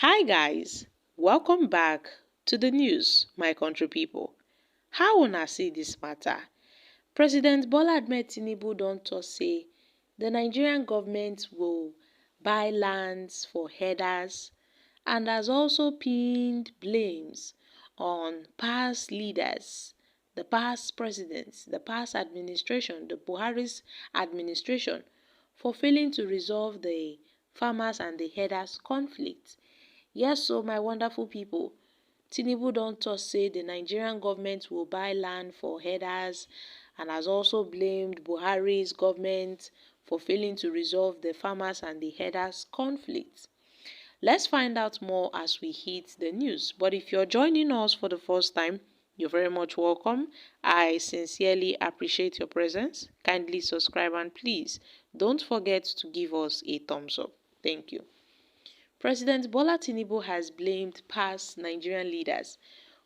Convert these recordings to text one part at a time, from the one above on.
Hi guys, welcome back to the news, my country people. How una see this matter? President Bola Ahmed Tinubu don talk say the Nigerian government will buy lands for herders and has also pinned blames on past leaders, the past presidents, the past administration, the Buhari's administration for failing to resolve the farmers and the herders conflict. Yes, so my wonderful people, Tinubu don talk say the Nigerian government will buy land for herders and has also blamed Buhari's government for failing to resolve the farmers and the herders conflict. Let's find out more as we hit the news. But if you're joining us for the first time, you're very much welcome. I sincerely appreciate your presence. Kindly subscribe and please don't forget to give us a thumbs up. Thank you. President Bola Tinubu has blamed past Nigerian leaders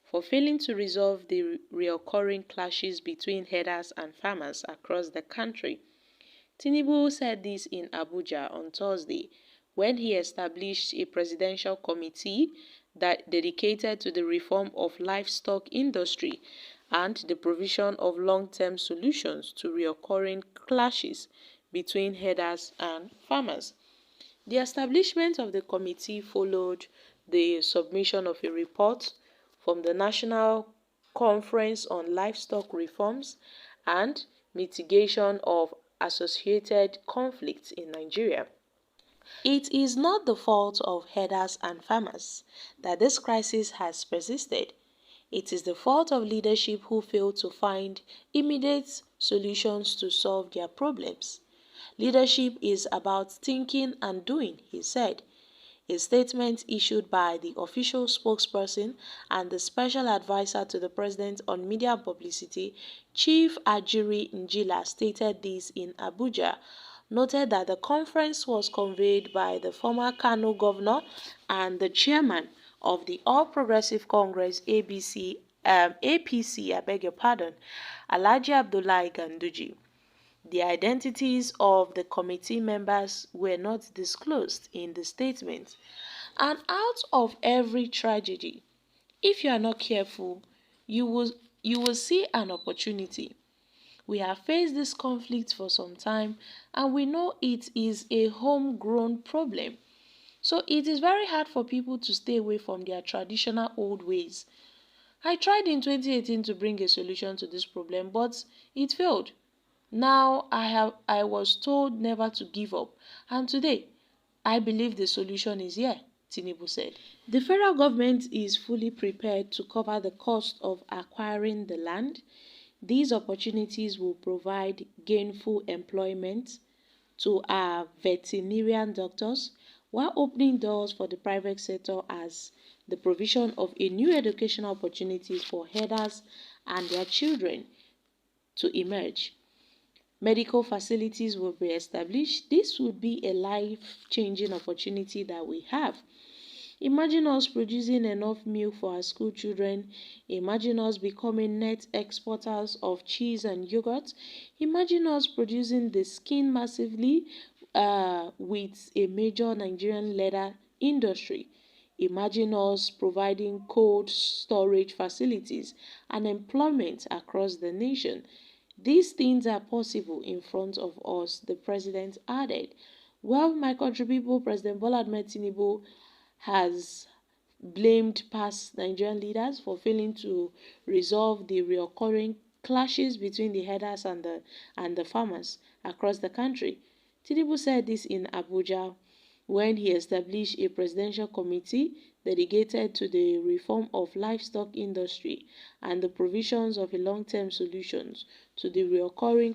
for failing to resolve the reoccurring clashes between herders and farmers across the country. Tinubu said this in Abuja on Thursday when he established a presidential committee that dedicated to the reform of livestock industry and the provision of long-term solutions to reoccurring clashes between herders and farmers. The establishment of the committee followed the submission of a report from the National Conference on Livestock Reforms and Mitigation of Associated Conflicts in Nigeria. It is not the fault of herders and farmers that this crisis has persisted. It is the fault of leadership who failed to find immediate solutions to solve their problems. Leadership is about thinking and doing, he said. A statement issued by the official spokesperson and the special advisor to the president on media and publicity, Chief Ajuri Njila, stated this in Abuja, noted that the conference was convened by the former Kano governor and the chairman of the All Progressive Congress APC, Alhaji Abdullahi Ganduji. The identities of the committee members were not disclosed in the statement. And out of every tragedy, if you are not careful, you will see an opportunity. We have faced this conflict for some time and we know it is a homegrown problem. So it is very hard for people to stay away from their traditional old ways. I tried in 2018 to bring a solution to this problem, but it failed. Now I was told never to give up, and today I believe the solution is here, Tinubu said. The federal government is fully prepared to cover the cost of acquiring the land. These opportunities will provide gainful employment to our veterinarian doctors while opening doors for the private sector as the provision of a new educational opportunities for herders and their children to emerge. Medical facilities will be established. This would be a life-changing opportunity that we have. Imagine us producing enough milk for our school children. Imagine us becoming net exporters of cheese and yogurt. Imagine us producing the skin massively with a major Nigerian leather industry. Imagine us providing cold storage facilities and employment across the nation. These things are possible in front of us, the president added. Well, my country people, President Bola Ahmed Tinubu has blamed past Nigerian leaders for failing to resolve the recurring clashes between the herders and the farmers across the country. Tinubu said this in Abuja when he established a presidential committee dedicated to the reform of livestock industry and the provisions of a long-term solutions to the recurring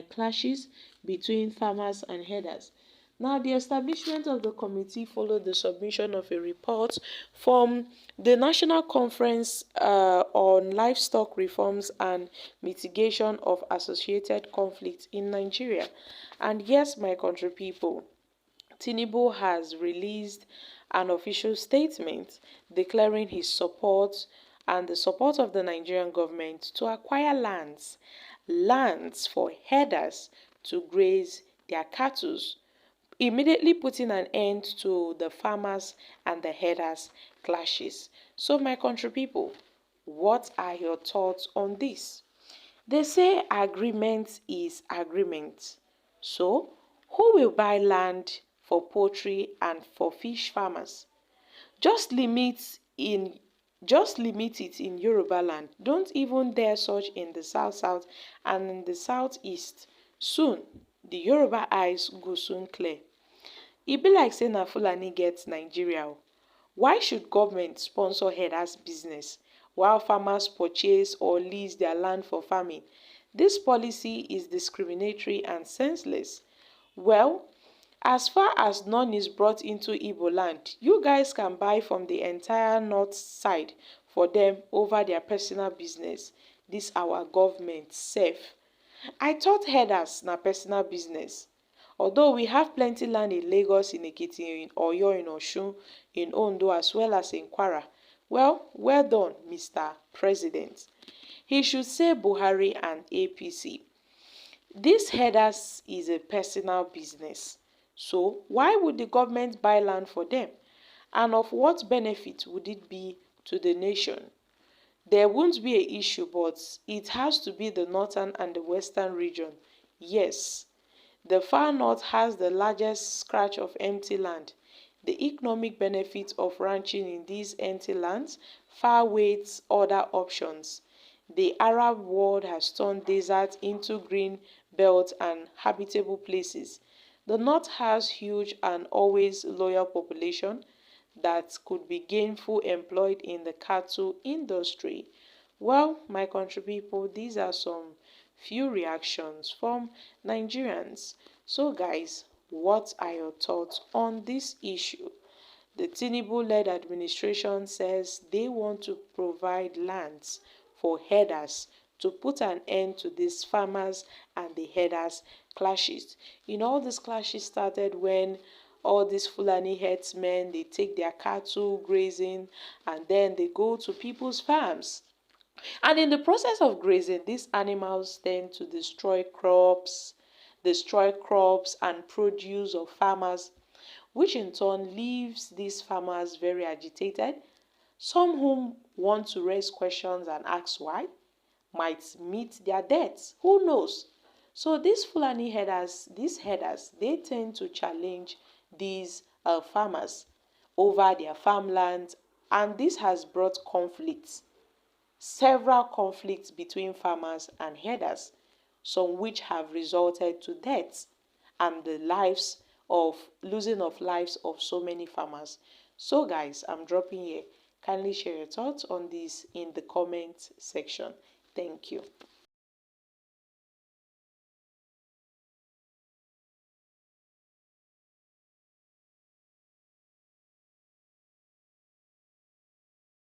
clashes between farmers and herders. Now, the establishment of the committee followed the submission of a report from the National Conference on Livestock Reforms and Mitigation of Associated Conflicts in Nigeria. And yes, my country people, Tinubu has released an official statement declaring his support and the support of the Nigerian government to acquire lands for herders to graze their cattle immediately putting an end to the farmers and the herders clashes. So my country people, what are your thoughts on this? They say agreement is agreement. So who will buy land for poultry and for fish farmers? Just limit in just limit it in Yoruba land. Don't even dare search in the south and in the southeast. Soon the Yoruba eyes go soon clear. E be like say na Fulani get Nigeria o. Why should government sponsor herders business while farmers purchase or lease their land for farming? This policy is discriminatory and senseless. Well, as far as none is brought into Igbo land, you guys can buy from the entire north side for them over their personal business. This our government safe. I thought herders na personal business. Although we have plenty land in Lagos, in Ekiti, in Oyo, in Osun, in Ondo, as well as in Kwara. Well done, Mr. President. He should say Buhari and APC. This herders is a personal business. So why would the government buy land for them? And of what benefit would it be to the nation? There won't be an issue, but it has to be the northern and the western region. Yes, the far north has the largest stretch of empty land. The economic benefit of ranching in these empty lands far weighs other options. The Arab world has turned deserts into green belts and habitable places. The north has huge and always loyal population that could be gainfully employed in the cattle industry. Well, my country people, these are some few reactions from Nigerians. So guys, what are your thoughts on this issue? The Tinubu-led administration says they want to provide lands for herders to put an end to these farmers and the herders clashes. You know, all these clashes started when all these Fulani herdsmen, they take their cattle grazing and then they go to people's farms. And in the process of grazing, these animals tend to destroy crops and produce of farmers, which in turn leaves these farmers very agitated. Some whom want to raise questions and ask why might meet their deaths. Who knows? So these Fulani herders, they tend to challenge these farmers over their farmlands, and this has brought conflicts, several conflicts between farmers and herders, some which have resulted to deaths and the lives of losing of lives of so many farmers. So guys, I'm dropping here. Kindly share your thoughts on this in the comment section. Thank you.